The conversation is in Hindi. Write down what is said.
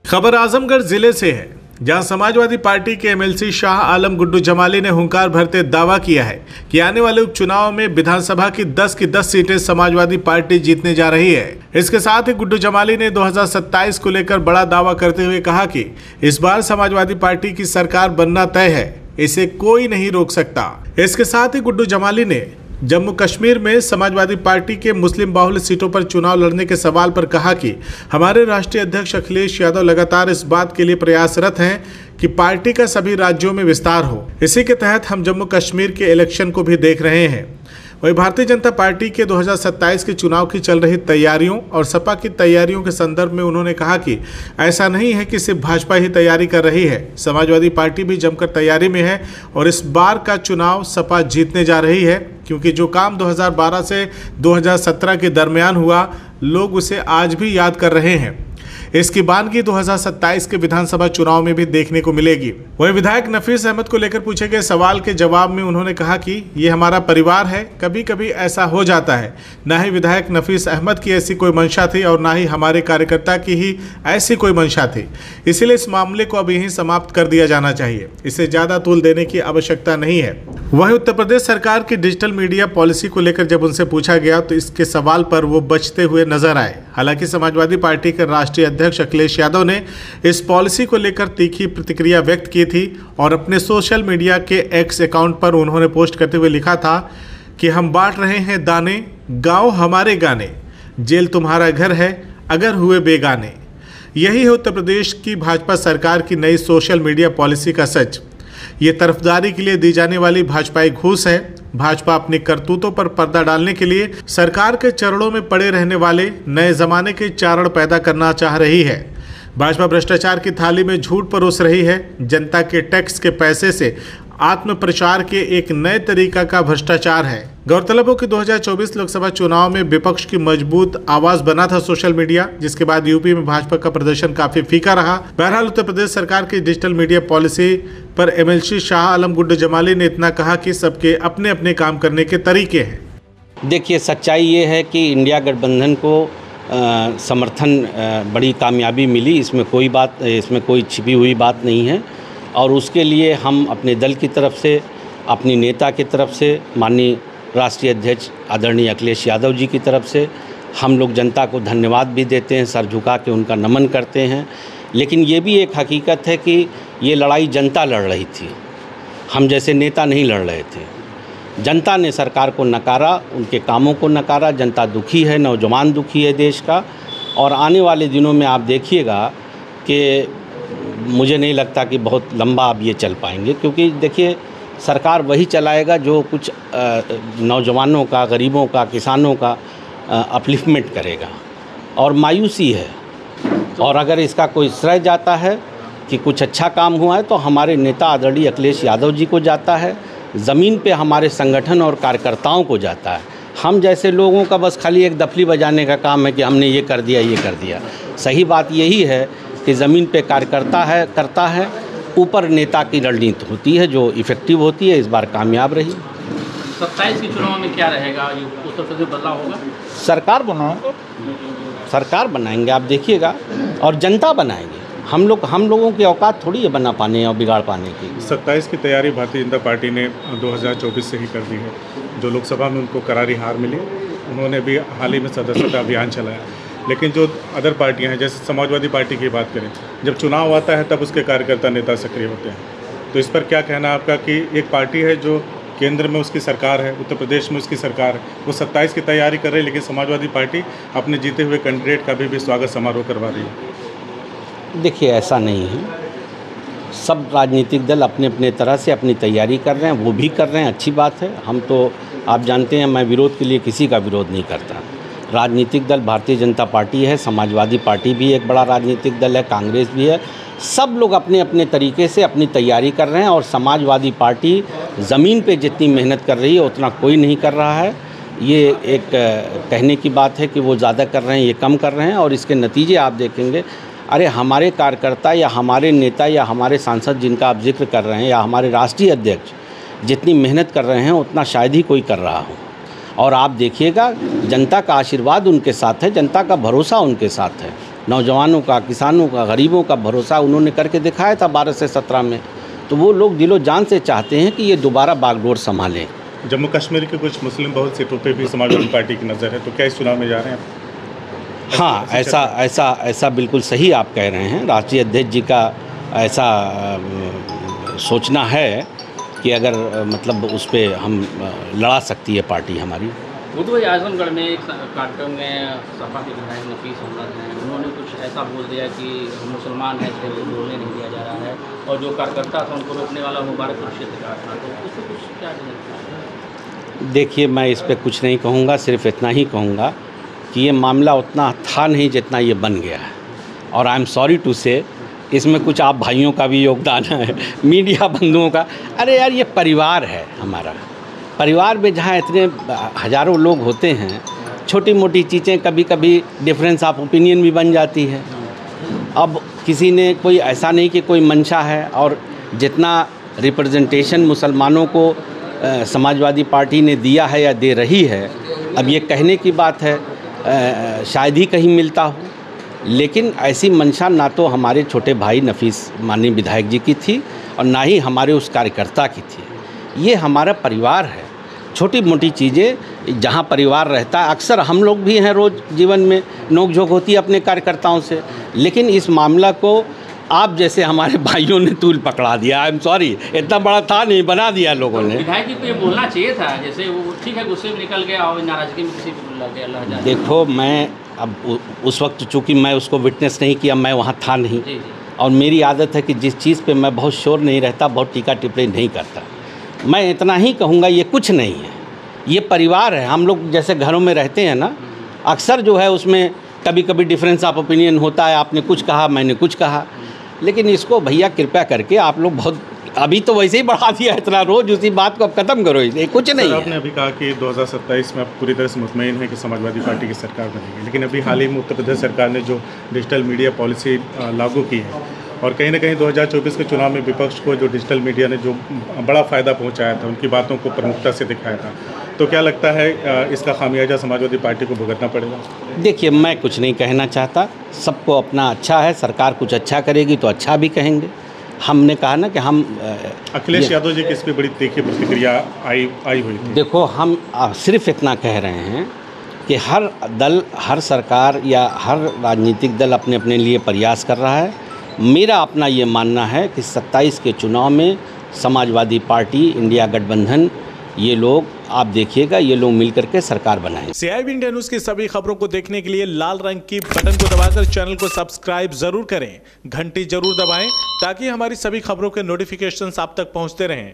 खबर आजमगढ़ जिले से है, जहां समाजवादी पार्टी के एमएलसी शाह आलम गुड्डू जमाली ने हुंकार भरते दावा किया है कि आने वाले उपचुनाव में विधानसभा की 10 की 10 सीटें समाजवादी पार्टी जीतने जा रही है। इसके साथ ही गुड्डू जमाली ने 2027 को लेकर बड़ा दावा करते हुए कहा कि इस बार समाजवादी पार्टी की सरकार बनना तय है, इसे कोई नहीं रोक सकता। इसके साथ ही गुड्डू जमाली ने जम्मू कश्मीर में समाजवादी पार्टी के मुस्लिम बाहुल्य सीटों पर चुनाव लड़ने के सवाल पर कहा कि हमारे राष्ट्रीय अध्यक्ष अखिलेश यादव लगातार इस बात के लिए प्रयासरत हैं कि पार्टी का सभी राज्यों में विस्तार हो। इसी के तहत हम जम्मू कश्मीर के इलेक्शन को भी देख रहे हैं। वहीं भारतीय जनता पार्टी के 2027 के चुनाव की चल रही तैयारियों और सपा की तैयारियों के संदर्भ में उन्होंने कहा कि ऐसा नहीं है कि सिर्फ भाजपा ही तैयारी कर रही है, समाजवादी पार्टी भी जमकर तैयारी में है और इस बार का चुनाव सपा जीतने जा रही है, क्योंकि जो काम 2012 से 2017 के दरमियान हुआ, लोग उसे आज भी याद कर रहे हैं। इसकी बानगी 2027 के विधानसभा चुनाव में भी देखने को मिलेगी। वहीं विधायक नफीस अहमद को लेकर पूछे गए सवाल के जवाब में उन्होंने कहा कि ये हमारा परिवार है, कभी कभी ऐसा हो जाता है। न ही विधायक नफीस अहमद की ऐसी कोई मंशा थी और न ही हमारे कार्यकर्ता की ही ऐसी कोई मंशा थी, इसलिए इस मामले को अब यहीं समाप्त कर दिया जाना चाहिए, इसे ज्यादा तूल देने की आवश्यकता नहीं है। वहीं उत्तर प्रदेश सरकार की डिजिटल मीडिया पॉलिसी को लेकर जब उनसे पूछा गया तो इसके सवाल पर वो बचते हुए नजर आए। हालांकि समाजवादी पार्टी के राष्ट्रीय अध्यक्ष अखिलेश यादव ने इस पॉलिसी को लेकर तीखी प्रतिक्रिया व्यक्त की थी और अपने सोशल मीडिया के एक्स अकाउंट पर उन्होंने पोस्ट करते हुए लिखा था कि हम बांट रहे हैं दाने, गाँव हमारे गाने, जेल तुम्हारा घर है अगर हुए बेगाने। यही है उत्तर प्रदेश की भाजपा सरकार की नई सोशल मीडिया पॉलिसी का सच। ये तरफदारी के लिए दी जाने वाली भाजपाई घूस है। भाजपा अपनी करतूतों पर पर्दा डालने के लिए सरकार के चरणों में पड़े रहने वाले नए जमाने के चारण पैदा करना चाह रही है। भाजपा भ्रष्टाचार की थाली में झूठ परोस रही है। जनता के टैक्स के पैसे से आत्म प्रचार के एक नए तरीका का भ्रष्टाचार है। गौरतलब हो कि 2024 लोकसभा चुनाव में विपक्ष की मजबूत आवाज बना था सोशल मीडिया, जिसके बाद यूपी में भाजपा का प्रदर्शन काफी फीका रहा। बहरहाल उत्तर प्रदेश सरकार की डिजिटल मीडिया पॉलिसी पर एमएलसी शाह आलम गुड्डू जमाली ने इतना कहा कि सबके अपने अपने काम करने के तरीके हैं। देखिए, सच्चाई ये है कि इंडिया गठबंधन को समर्थन बड़ी कामयाबी मिली, इसमें कोई छिपी हुई बात नहीं है। और उसके लिए हम अपने दल की तरफ से, अपनी नेता की तरफ से, माननीय राष्ट्रीय अध्यक्ष आदरणीय अखिलेश यादव जी की तरफ से हम लोग जनता को धन्यवाद भी देते हैं, सर झुका के उनका नमन करते हैं। लेकिन ये भी एक हकीकत है कि ये लड़ाई जनता लड़ रही थी, हम जैसे नेता नहीं लड़ रहे थे। जनता ने सरकार को नकारा, उनके कामों को नकारा। जनता दुखी है, नौजवान दुखी है देश का। और आने वाले दिनों में आप देखिएगा कि मुझे नहीं लगता कि बहुत लंबा अब ये चल पाएंगे, क्योंकि देखिए सरकार वही चलाएगा जो कुछ नौजवानों का, गरीबों का, किसानों का अपलिफ्टमेंट करेगा। और मायूसी है, और अगर इसका कोई श्रेय जाता है कि कुछ अच्छा काम हुआ है तो हमारे नेता आदरणीय अखिलेश यादव जी को जाता है, ज़मीन पे हमारे संगठन और कार्यकर्ताओं को जाता है। हम जैसे लोगों का बस खाली एक दफली बजाने का काम है कि हमने ये कर दिया, ये कर दिया। सही बात यही है कि ज़मीन पे कार्यकर्ता करता है, ऊपर नेता की रणनीति होती है जो इफ़ेक्टिव होती है। इस बार कामयाब रही। 27 के चुनाव में क्या रहेगा? उत्तर प्रदेश बदलाव होगा, सरकार बनाएंगे, आप देखिएगा, और जनता बनाएंगे। हम लोगों की औकात थोड़ी है बना पाने और बिगाड़ पाने की। 27 की तैयारी भारतीय जनता पार्टी ने 2024 से ही कर दी है। जो लोकसभा में उनको करारी हार मिली, उन्होंने भी हाल ही में सदस्यता अभियान चलाया। लेकिन जो अदर पार्टियां हैं, जैसे समाजवादी पार्टी की बात करें, जब चुनाव आता है तब उसके कार्यकर्ता नेता सक्रिय होते हैं। तो इस पर क्या कहना आपका कि एक पार्टी है जो केंद्र में उसकी सरकार है, उत्तर प्रदेश में उसकी सरकार है, वो 27 की तैयारी कर रही है, लेकिन समाजवादी पार्टी अपने जीते हुए कैंडिडेट का भी स्वागत समारोह करवा रही है? देखिए, ऐसा नहीं है। सब राजनीतिक दल अपने अपने तरह से अपनी तैयारी कर रहे हैं, वो भी कर रहे हैं, अच्छी बात है। हम तो, आप जानते हैं, मैं विरोध के लिए किसी का विरोध नहीं करता। राजनीतिक दल भारतीय जनता पार्टी है, समाजवादी पार्टी भी एक बड़ा राजनीतिक दल है, कांग्रेस भी है। सब लोग अपने अपने तरीके से अपनी तैयारी कर रहे हैं। और समाजवादी पार्टी ज़मीन पे जितनी मेहनत कर रही है उतना कोई नहीं कर रहा है। ये एक कहने की बात है कि वो ज़्यादा कर रहे हैं, ये कम कर रहे हैं, और इसके नतीजे आप देखेंगे। अरे हमारे कार्यकर्ता या हमारे नेता या हमारे सांसद जिनका आप जिक्र कर रहे हैं, या हमारे राष्ट्रीय अध्यक्ष जितनी मेहनत कर रहे हैं उतना शायद ही कोई कर रहा हो। और आप देखिएगा, जनता का आशीर्वाद उनके साथ है, जनता का भरोसा उनके साथ है। नौजवानों का, किसानों का, गरीबों का भरोसा उन्होंने करके दिखाया था 12 से 17 में। तो वो लोग दिलो जान से चाहते हैं कि ये दोबारा बागडोर संभालें। जम्मू कश्मीर के कुछ मुस्लिम बहुत सीटों पे भी समाजवादी पार्टी की नज़र है, तो क्या इस चुनाव में जा रहे हैं? हाँ, ऐसा बिल्कुल सही आप कह रहे हैं। राष्ट्रीय अध्यक्ष जी का ऐसा सोचना है कि अगर मतलब उस पर हम लड़ा सकती है पार्टी हमारी। गुड्डू भाई, आजमगढ़ में एक कार्यक्रम में सपा के विधायक नफीस अहमद हैं, उन्होंने कुछ ऐसा बोल दिया कि हम मुसलमान हैं इसलिए बोलने नहीं दिया जा रहा है, और जो कार्यकर्ता था उनको रोकने वाला मुबारकपुर क्षेत्र का था, तो उसको कुछ क्या कहना? देखिए, मैं इस पर कुछ नहीं कहूँगा, सिर्फ इतना ही कहूँगा कि ये मामला उतना था नहीं जितना ये बन गया है। और आई एम सॉरी टू से, इसमें कुछ आप भाइयों का भी योगदान है, मीडिया बंधुओं का। अरे यार, ये परिवार है हमारा। परिवार में जहाँ इतने हज़ारों लोग होते हैं, छोटी मोटी चीज़ें कभी कभी डिफरेंस ऑफ ओपिनियन भी बन जाती है। अब किसी ने कोई ऐसा नहीं कि कोई मंशा है, और जितना रिप्रेजेंटेशन मुसलमानों को समाजवादी पार्टी ने दिया है या दे रही है, अब ये कहने की बात है, शायद ही कहीं मिलता हो। लेकिन ऐसी मंशा ना तो हमारे छोटे भाई नफीस माननीय विधायक जी की थी, और ना ही हमारे उस कार्यकर्ता की थी। ये हमारा परिवार है। छोटी मोटी चीज़ें जहाँ परिवार रहता है, अक्सर हम लोग भी हैं, रोज़ जीवन में नोक-झोंक होती है अपने कार्यकर्ताओं से, लेकिन इस मामला को आप जैसे हमारे भाइयों ने तूल पकड़ा दिया। आई एम सॉरी, इतना बड़ा था नहीं, बना दिया लोगों ने। विधायक जी को ये बोलना चाहिए था, जैसे वो ठीक है गुस्से में निकल गया और नाराज़गी में किसी को लग गया, अल्लाह जाने। देखो, मैं अब उस वक्त चूँकि मैं उसको विटनेस नहीं किया, मैं वहाँ था नहीं, जी। और मेरी आदत है कि जिस चीज़ पे मैं बहुत श्योर नहीं रहता, बहुत टीका टिप्पणी नहीं करता। मैं इतना ही कहूँगा, ये कुछ नहीं है, ये परिवार है। हम लोग जैसे घरों में रहते हैं ना, अक्सर जो है उसमें कभी कभी डिफरेंस ऑफ ओपिनियन होता है, आपने कुछ कहा, मैंने कुछ कहा, लेकिन इसको भैया कृपया करके आप लोग बहुत, अभी तो वैसे ही बढ़ा दिया इतना, रोज़ उसी बात को अब ख़त्म करो, ये कुछ नहीं है। आपने अभी कहा कि 2027 में आप पूरी तरह से मुतमईन है कि समाजवादी पार्टी की सरकार बनेगी, लेकिन अभी हाल ही में उत्तर प्रदेश सरकार ने जो डिजिटल मीडिया पॉलिसी लागू की है, और कहीं ना कहीं 2024 के चुनाव में विपक्ष को जो डिजिटल मीडिया ने जो बड़ा फ़ायदा पहुंचाया था, उनकी बातों को प्रमुखता से दिखाया था, तो क्या लगता है इसका खामियाजा समाजवादी पार्टी को भुगतना पड़ेगा? देखिए, मैं कुछ नहीं कहना चाहता, सबको अपना अच्छा है, सरकार कुछ अच्छा करेगी तो अच्छा भी कहेंगे। हमने कहा ना कि हम अखिलेश यादव जी की इस पर बड़ी तीखी प्रतिक्रिया आई हुई थी। देखो, हम सिर्फ इतना कह रहे हैं कि हर दल, हर सरकार या हर राजनीतिक दल अपने अपने लिए प्रयास कर रहा है। मेरा अपना ये मानना है कि 27 के चुनाव में समाजवादी पार्टी, इंडिया गठबंधन, ये लोग, आप देखिएगा, ये लोग मिलकर के सरकार बनाएंगे। CIB इंडिया न्यूज़ की सभी खबरों को देखने के लिए लाल रंग की बटन को दबाकर चैनल को सब्सक्राइब जरूर करें, घंटी जरूर दबाएं, ताकि हमारी सभी खबरों के नोटिफिकेशंस आप तक पहुंचते रहें।